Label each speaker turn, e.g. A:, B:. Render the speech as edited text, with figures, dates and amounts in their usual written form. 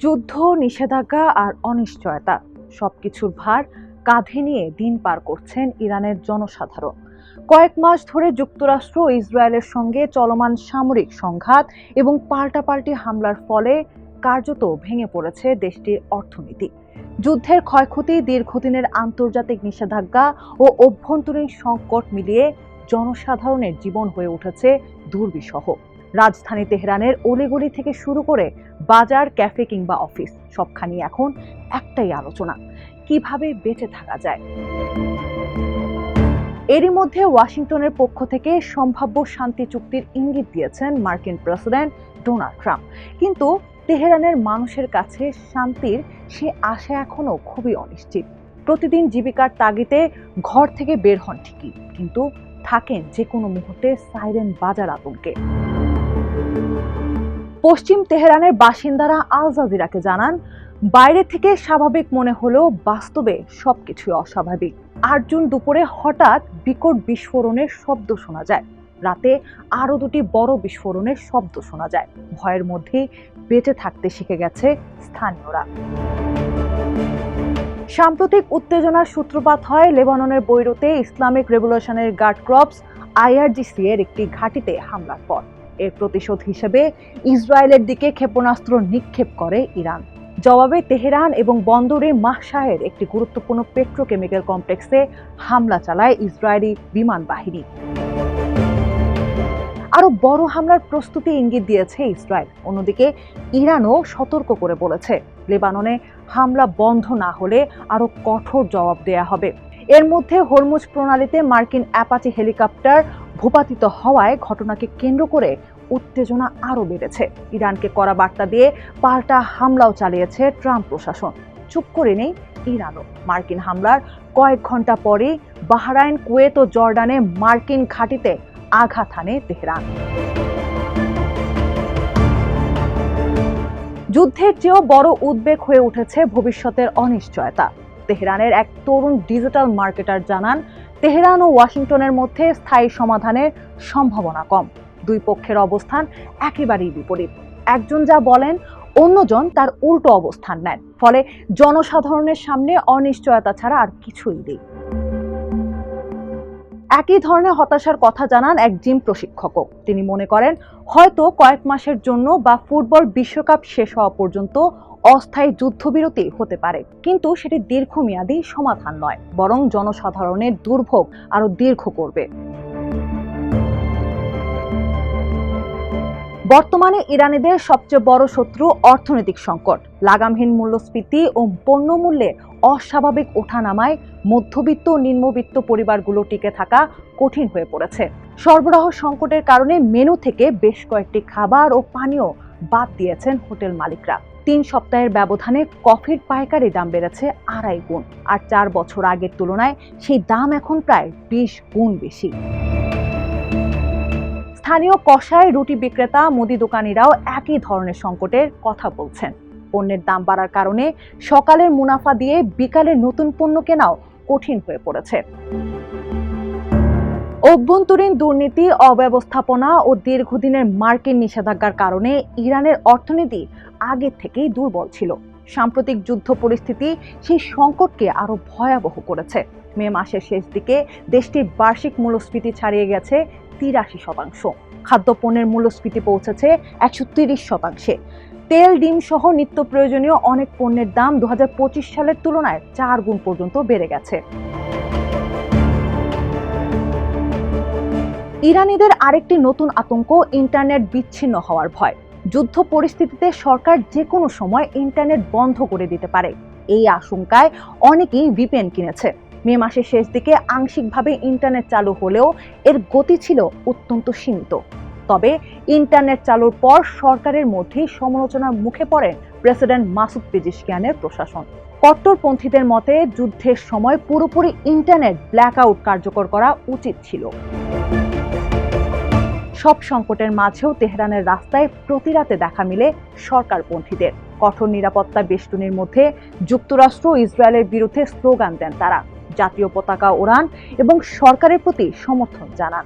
A: যুদ্ধ, নিষেধাজ্ঞা আর অনিশ্চয়তা সবকিছুর ভার কাঁধে নিয়ে দিন পার করছেন ইরানের জনসাধারণ। কয়েক মাস ধরে যুক্তরাষ্ট্র ও ইসরায়েলের সঙ্গে চলমান সামরিক সংঘাত এবং পাল্টাপাল্টি হামলার ফলে কার্যত ভেঙে পড়েছে দেশটির অর্থনীতি। যুদ্ধের ক্ষয়ক্ষতি, দীর্ঘদিনের আন্তর্জাতিক নিষেধাজ্ঞা ও অভ্যন্তরীণ সংকট মিলিয়ে জনসাধারণের জীবন হয়ে উঠেছে দুর্বিষহ। রাজধানী তেহরানের অলিগলি থেকে শুরু করে বাজার, ক্যাফে কিংবা অফিস, সবখানি এখন একটাই আলোচনা: কিভাবে বেঁচে থাকা যায়। এরই মধ্যে ওয়াশিংটনের পক্ষ থেকে সম্ভাব্য শান্তি চুক্তির ইঙ্গিত দিয়েছেন মার্কিন প্রেসিডেন্ট ডোনাল্ড ট্রাম্প। কিন্তু তেহরানের মানুষের কাছে শান্তির সে আশা এখনো খুবই অনিশ্চিত। প্রতিদিন জীবিকার তাগিদে ঘর থেকে বের হন ঠিকই, কিন্তু থাকেন যে কোনো মুহূর্তে সাইরেন বাজার আতঙ্কে। পশ্চিম তেহরানের বাসিন্দারা আল জাজিরাকে জানান, বাইরে থেকে স্বাভাবিক মনে হলেও বাস্তবে সবকিছুই অস্বাভাবিক। ৮ জুন দুপুরে হঠাৎ বিকট বিস্ফোরণের শব্দ শোনা যায়। রাতে আরো দুটি বড় বিস্ফোরণের শব্দ শোনা যায়। ভয়ের মধ্যেই বেঁচে থাকতে শিখে গেছে স্থানীয়রা। সাম্প্রতিক উত্তেজনার সূত্রপাত হয় লেবাননের বৈরুতে Islamic Revolutionary Guard Corps IRGC এর একটি ঘাঁটিতে হামলার পর। এর প্রতিশোধ হিসেবে ইসরায়েলের দিকে ক্ষেপণাস্ত্র নিক্ষেপ করে ইরান। জবাবে তেহরান এবং বন্দরে মাহশাহের একটি গুরুত্বপূর্ণ পেট্রোকেমিক্যাল কমপ্লেক্সে হামলা চালায় ইসরায়েলি বিমান বাহিনী। আরো বড় হামলার প্রস্তুতি ইঙ্গিত দিয়েছে ইসরায়েল। অন্যদিকে ইরানও সতর্ক করে বলেছে, লেবাননে হামলা বন্ধ না হলে আরো কঠোর জবাব দেয়া হবে। এর মধ্যে হরমুজ প্রণালীতে মার্কিন অ্যাপাচি হেলিকপ্টার ভূপাতিত হওয়ায় ঘটনাকে কেন্দ্র করে উত্তেজনা আরো বেড়েছে। ইরানকে কড়া বার্তা দিয়ে পাল্টা হামলাও চালিয়েছে ট্রাম্প প্রশাসন। চুপ করে নেই ইরানও। মার্কিন হামলার কয়েক ঘন্টা পরে বাহরাইন, কুয়েত ও জর্ডানে মার্কিন ঘাঁটিতে আঘাত হানে তেহরান। যুদ্ধের চেয়েও বড় উদ্বেগ হয়ে উঠেছে ভবিষ্যতের অনিশ্চয়তা। তেহরানের এক তরুণ ডিজিটাল মার্কেটার জানান, তেহরান ও ওয়াশিংটনের মধ্যে স্থায়ী সমাধানের সম্ভাবনা কম। দুই পক্ষের অবস্থান একেবারেই বিপরীত। একজন যা বলেন, অন্যজন তার উল্টো অবস্থান নেন। ফলে জনসাধারণের সামনে অনিশ্চয়তা ছাড়া আর কিছুই নেই। একই ধরনের হতাশার কথা জানান এক জিম প্রশিক্ষকও। তিনি মনে করেন, হয়তো কয়েক মাসের জন্য বা ফুটবল বিশ্বকাপ শেষ হওয়া পর্যন্ত অস্থায়ী যুদ্ধবিরতি হতে পারে, কিন্তু সেটি দীর্ঘমেয়াদী সমাধান নয়, বরং জনসাধারণের দুর্ভোগ আরো দীর্ঘ করবে। বর্তমানে ইরানিদের সবচেয়ে বড় শত্রু অর্থনৈতিক সংকট। লাগামহীন মূল্যস্ফীতি ও পণ্যমূল্যে অস্বাভাবিক ওঠানামায় মধ্যবিত্ত ও নিম্নবিত্ত পরিবারগুলো টিকে থাকা কঠিন হয়ে পড়েছে। সরবরাহ সংকটের কারণে মেনু থেকে বেশ কয়েকটি খাবার ও পানীয় বাদ দিয়েছেন হোটেল মালিকরা। 3 সপ্তাহের ব্যবধানে কফির পাইকারি দাম বেড়েছে 2.5 গুণ, আর 4 বছর আগের তুলনায় সেই দাম এখন প্রায় 20 গুণ বেশি। স্থানীয় কসাই, রুটি বিক্রেতা, মুদি দোকানিরাও একই ধরনের সংকটের কথা বলছেন। পণ্যের দাম বাড়ার কারণে সকালের মুনাফা দিয়ে বিকালের নতুন পণ্য কেনাও কঠিন হয়ে পড়েছে। অভ্যন্তরীণ দুর্নীতি, অব্যবস্থাপনা ও দীর্ঘদিনের মার্কিন নিষেধাজ্ঞার কারণে ইরানের অর্থনীতি আগে থেকেই দুর্বল ছিল। সাম্প্রতিক যুদ্ধ পরিস্থিতি সেই সংকটকে আরো ভয়াবহ করেছে। মে মাসের শেষ দিকে দেশটির বার্ষিক মূল্যস্ফীতি ছাড়িয়ে গেছে 83%। খাদ্যপণ্যের মূল্যস্ফীতি পৌঁছেছে 130%। তেল, ডিম সহ নিত্য প্রয়োজনীয় অনেক পণ্যের দাম 2025 সালের তুলনায় 4 গুণ পর্যন্ত বেড়ে গেছে। ইরানিদের আরেকটি নতুন আতঙ্ক ইন্টারনেট বিচ্ছিন্ন হওয়ার ভয়। যুদ্ধ পরিস্থিতিতে সরকার যে কোনো সময় ইন্টারনেট বন্ধ করে দিতে পারে। এই আশঙ্কায় অনেকেই VPN কিনেছে। মে মাসের শেষ দিকে আংশিকভাবে ইন্টারনেট চালু হলেও এর গতি ছিল অত্যন্ত সীমিত। তবে ইন্টারনেট চালুর পর সরকারের মধ্যেই সমালোচনার মুখে পড়েন প্রেসিডেন্ট মাসুদ পেজিশকিয়ানের প্রশাসন। কট্টরপন্থীদের মতে যুদ্ধের সময় পুরোপুরি ইন্টারনেট ব্ল্যাকআউট কার্যকর করা উচিত ছিল। সব সংকটের মাঝেও তেহরানের রাস্তায় প্রতিরাতে দেখা মিলে সরকারপন্থীদের। কঠোর নিরাপত্তা বেষ্টনীর মধ্যে যুক্তরাষ্ট্র ও ইসরায়েলের বিরুদ্ধে স্লোগান দেন তারা, জাতীয় পতাকা ওড়ান এবং সরকারের প্রতি সমর্থন জানান।